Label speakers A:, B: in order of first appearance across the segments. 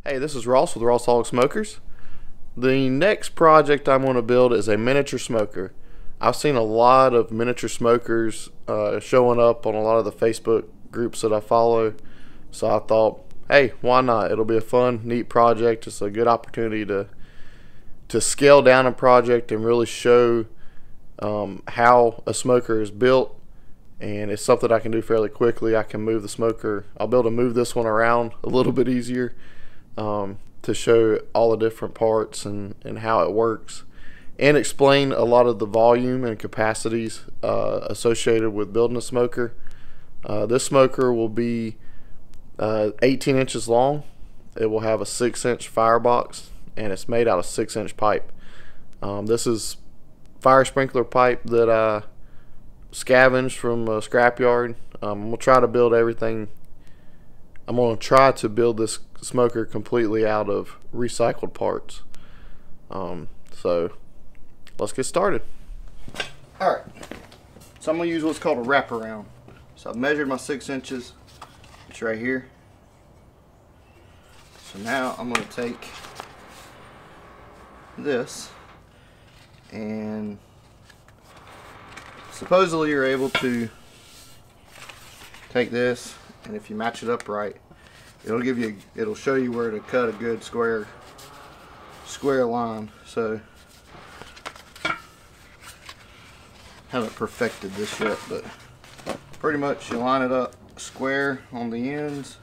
A: Hey, this is Ross with Rawsaholic Smokers. The next project I'm going to build is a miniature smoker. I've seen a lot of miniature smokers showing up on a lot of the Facebook groups that I follow. So I thought, hey, why not? It'll be a fun, neat project. It's a good opportunity to scale down a project and really show how a smoker is built. And it's something I can do fairly quickly. I can move the smoker. I'll be able to move this one around a little bit easier. To show all the different parts and how it works, and explain a lot of the volume and capacities associated with building a smoker. This smoker will be 18 inches long. It will have a 6-inch firebox, and it's made out of 6-inch pipe. This is fire sprinkler pipe that I scavenged from a scrapyard. We'll try to build everything. I'm going to try to build this smoker completely out of recycled parts. So let's get started. Alright, so I'm going to use what's called a wraparound. So I've measured my 6 inches. It's right here. So now I'm going to take this, and supposedly you're able to take this, and if you match it up right, it'll show you where to cut a good square line. So haven't perfected this yet, but pretty much you line it up square on the ends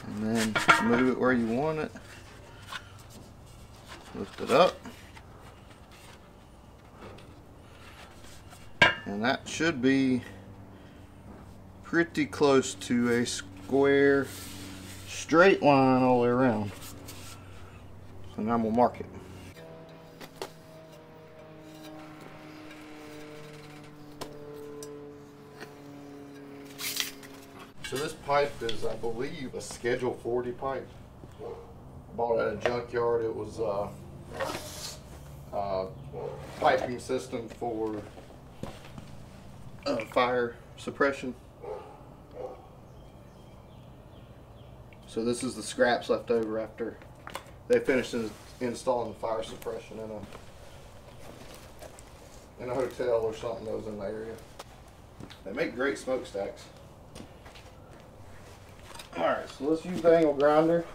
A: and then move it where you want it. Lift it up, and that should be pretty close to a square straight line all the way around. So now I'm gonna mark it. So this pipe is, I believe, a Schedule 40 pipe. Bought at a junkyard. It was a piping system for fire suppression. So this is the scraps left over after they finished installing the fire suppression in a hotel or something that was in the area. They make great smokestacks. Alright, so let's use the angle grinder.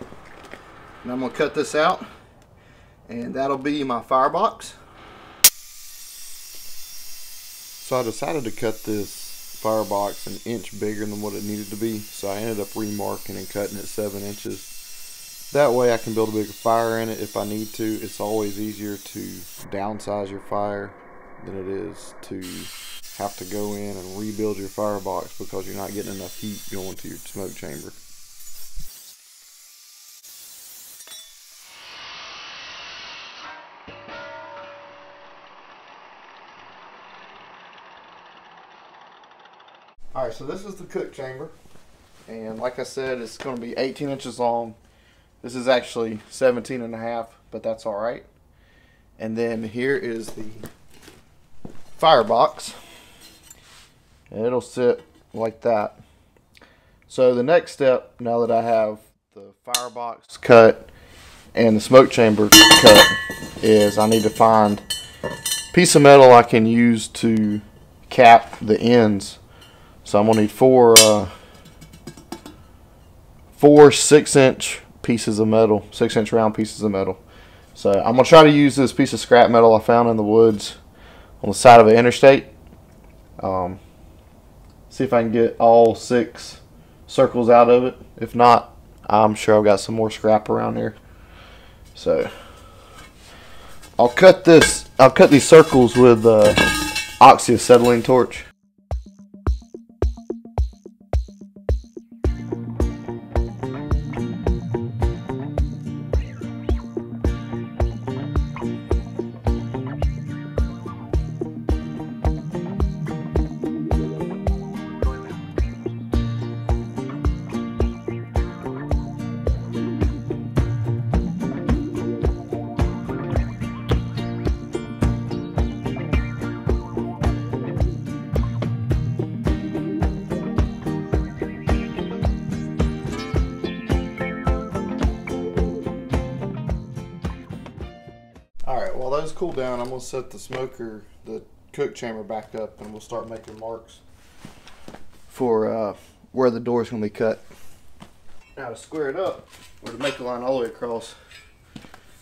A: And I'm going to cut this out, and that'll be my firebox. So I decided to cut this firebox an inch bigger than what it needed to be, so I ended up remarking and cutting it 7 inches. That way I can build a bigger fire in it if I need to. It's always easier to downsize your fire than it is to have to go in and rebuild your firebox because you're not getting enough heat going to your smoke chamber. Alright, so this is the cook chamber, and like I said, it's going to be 18 inches long. This is actually 17 and a half, but that's alright. And then here is the firebox, and it'll sit like that. So the next step, now that I have the firebox cut and the smoke chamber cut, is I need to find a piece of metal I can use to cap the ends. So I'm gonna need four 6-inch pieces of metal, 6-inch round pieces of metal. So I'm gonna try to use this piece of scrap metal I found in the woods on the side of an interstate. See if I can get all 6 circles out of it. If not, I'm sure I've got some more scrap around here. So I'll cut these circles with oxyacetylene torch. let this cool down, I'm going to set the smoker, the cook chamber back up, and we'll start making marks for where the door is going to be cut. Now to square it up, or to make a line all the way across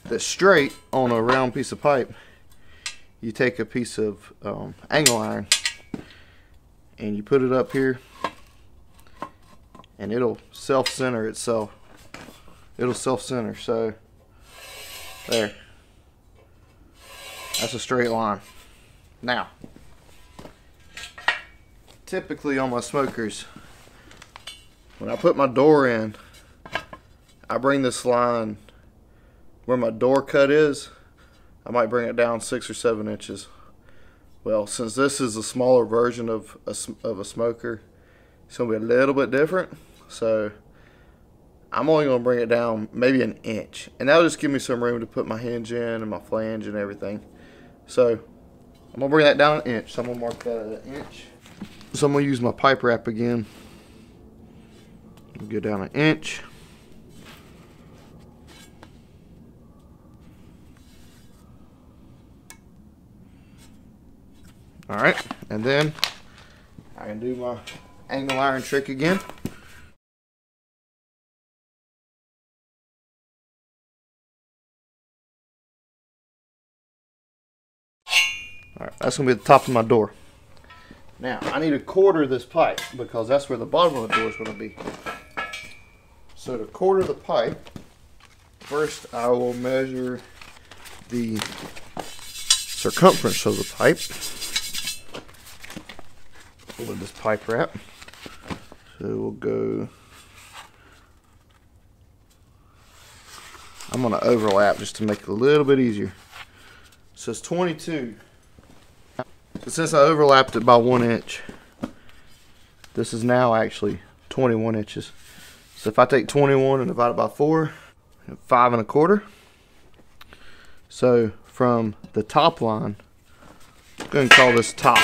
A: that's straight on a round piece of pipe, you take a piece of angle iron and you put it up here, and it'll self-center itself. It'll self-center, so there. That's a straight line. Now, typically on my smokers, when I put my door in, I bring this line where my door cut is. I might bring it down 6 or 7 inches. Well, since this is a smaller version of a smoker, it's going to be a little bit different. So I'm only going to bring it down maybe an inch, and that'll just give me some room to put my hinge in and my flange and everything. So I'm going to bring that down an inch. So I'm going to mark that at an inch. So I'm going to use my pipe wrap again. Go down an inch. Alright, and then I can do my angle iron trick again. Alright, that's going to be the top of my door. Now, I need to quarter this pipe because that's where the bottom of the door is going to be. So to quarter the pipe, first I will measure the circumference of the pipe with this pipe wrap. So we'll go, I'm going to overlap just to make it a little bit easier. So it's 22. So since I overlapped it by 1 inch, this is now actually 21 inches. So if I take 21 and divide it by 4, 5 1/4. So from the top line, I'm going to call this top.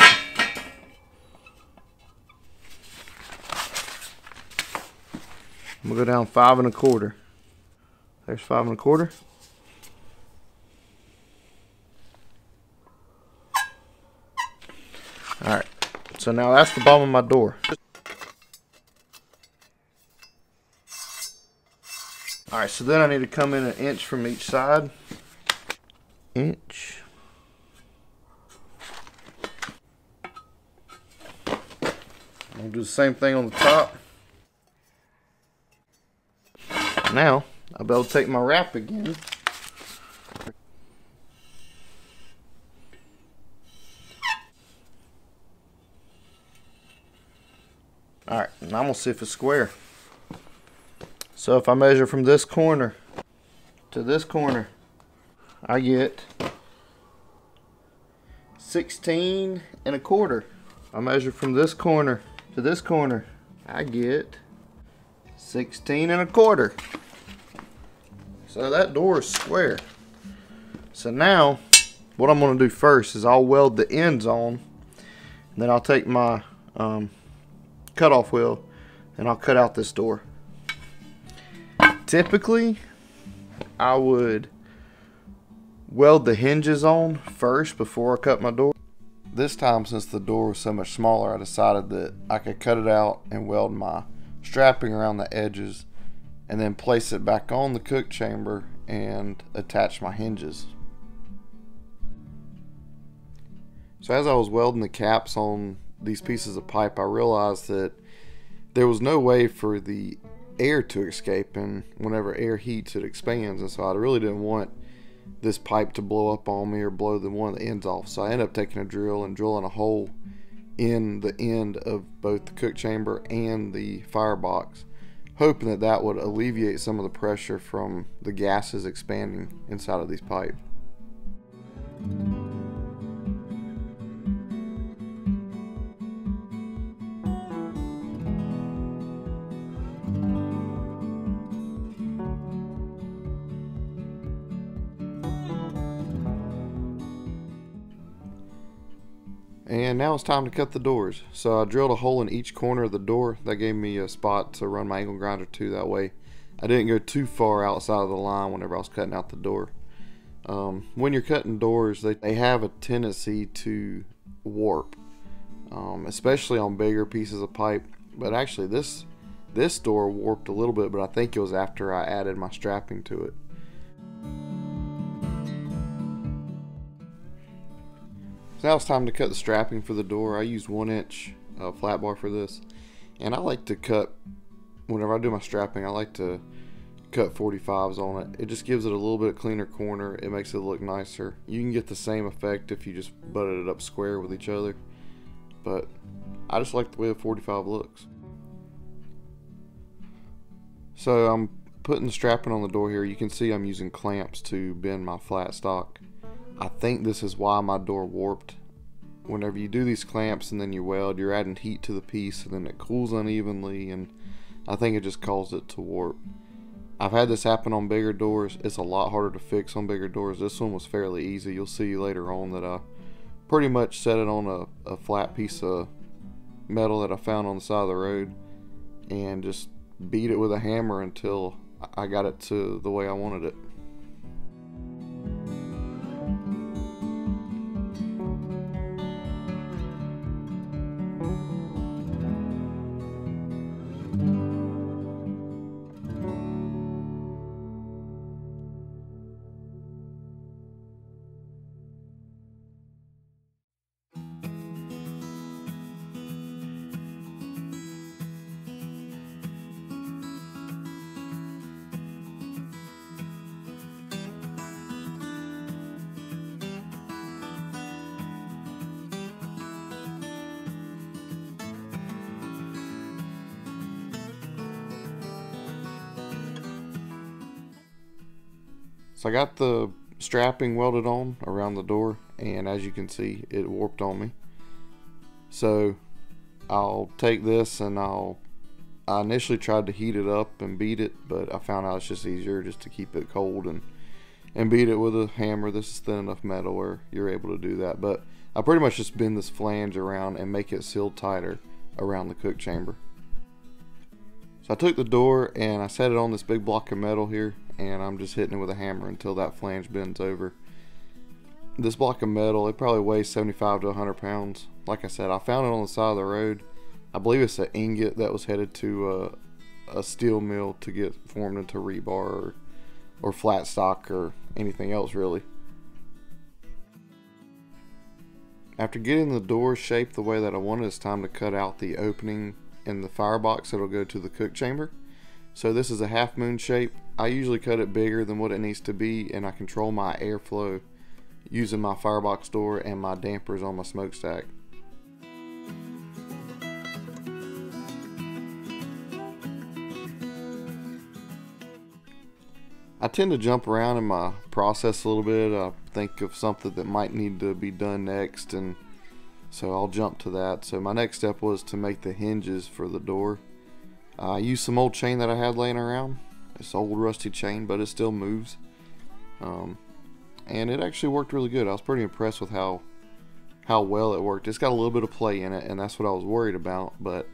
A: I'm going to go down 5 1/4. There's 5 1/4. Alright, so now that's the bottom of my door. Alright, so then I need to come in 1 inch from each side. Inch. I'll do the same thing on the top. Now, I'll be able to take my wrap again. Alright, now I'm going to see if it's square. So if I measure from this corner to this corner, I get 16 1/4. I measure from this corner to this corner, I get 16 1/4. So that door is square. So now, what I'm going to do first is I'll weld the ends on, and then I'll take my cutoff wheel and I'll cut out this door. Typically, I would weld the hinges on first before I cut my door. This time, since the door was so much smaller, I decided that I could cut it out and weld my strapping around the edges and then place it back on the cook chamber and attach my hinges. So as I was welding the caps on these pieces of pipe, I realized that there was no way for the air to escape, and whenever air heats it expands, and so I really didn't want this pipe to blow up on me or blow one of the ends off. So I ended up taking a drill and drilling a hole in the end of both the cook chamber and the firebox, hoping that that would alleviate some of the pressure from the gases expanding inside of these pipes. And now it's time to cut the doors. So I drilled a hole in each corner of the door. That gave me a spot to run my angle grinder to. That way I didn't go too far outside of the line whenever I was cutting out the door. When you're cutting doors, they have a tendency to warp, especially on bigger pieces of pipe. But actually this door warped a little bit, but I think it was after I added my strapping to it. So now it's time to cut the strapping for the door. I used 1-inch flat bar for this, and I like to cut, whenever I do my strapping, I like to cut 45s on it. It just gives it a little bit cleaner corner. It makes it look nicer. You can get the same effect if you just butted it up square with each other, but I just like the way a 45 looks. So I'm putting the strapping on the door here. You can see I'm using clamps to bend my flat stock. I think this is why my door warped. Whenever you do these clamps and then you weld, you're adding heat to the piece and then it cools unevenly, and I think it just caused it to warp. I've had this happen on bigger doors. It's a lot harder to fix on bigger doors. This one was fairly easy. You'll see later on that I pretty much set it on a flat piece of metal that I found on the side of the road and just beat it with a hammer until I got it to the way I wanted it. So I got the strapping welded on around the door, and as you can see, it warped on me. So I'll take this and I initially tried to heat it up and beat it, but I found out it's just easier just to keep it cold and beat it with a hammer. This is thin enough metal where you're able to do that, but I pretty much just bend this flange around and make it sealed tighter around the cook chamber. So I took the door and I set it on this big block of metal here, and I'm just hitting it with a hammer until that flange bends over. This block of metal, it probably weighs 75 to 100 pounds. Like I said, I found it on the side of the road. I believe it's an ingot that was headed to a steel mill to get formed into rebar or flat stock or anything else really. After getting the door shaped the way that I wanted, it's time to cut out the opening in the firebox that'll go to the cook chamber. So this is a half moon shape. I usually cut it bigger than what it needs to be, and I control my airflow using my firebox door and my dampers on my smokestack. I tend to jump around in my process a little bit. I think of something that might need to be done next, and so I'll jump to that. So my next step was to make the hinges for the door. I used some old chain that I had laying around. It's old rusty chain, but it still moves. And it actually worked really good. I was pretty impressed with how well it worked. It's got a little bit of play in it, and that's what I was worried about, but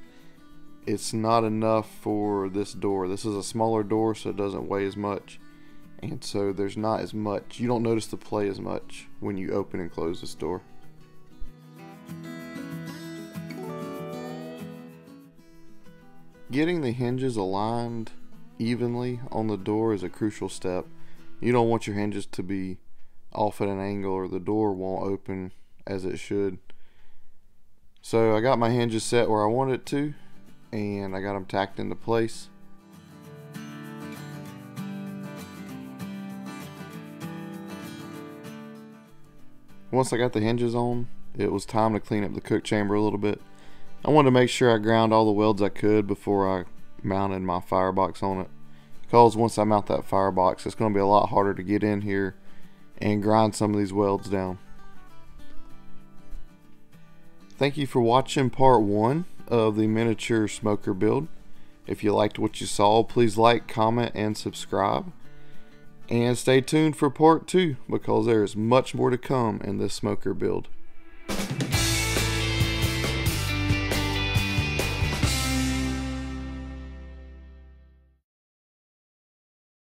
A: it's not enough for this door. This is a smaller door, so it doesn't weigh as much, and so there's not as much. You don't notice the play as much when you open and close this door. Getting the hinges aligned evenly on the door is a crucial step. You don't want your hinges to be off at an angle or the door won't open as it should. So I got my hinges set where I wanted it to, and I got them tacked into place. Once I got the hinges on, it was time to clean up the cook chamber a little bit. I wanted to make sure I ground all the welds I could before I mounted my firebox on it, because once I mount that firebox, it's going to be a lot harder to get in here and grind some of these welds down. Thank you for watching part 1 of the miniature smoker build. If you liked what you saw, please like, comment, and subscribe. And stay tuned for part 2, because there is much more to come in this smoker build.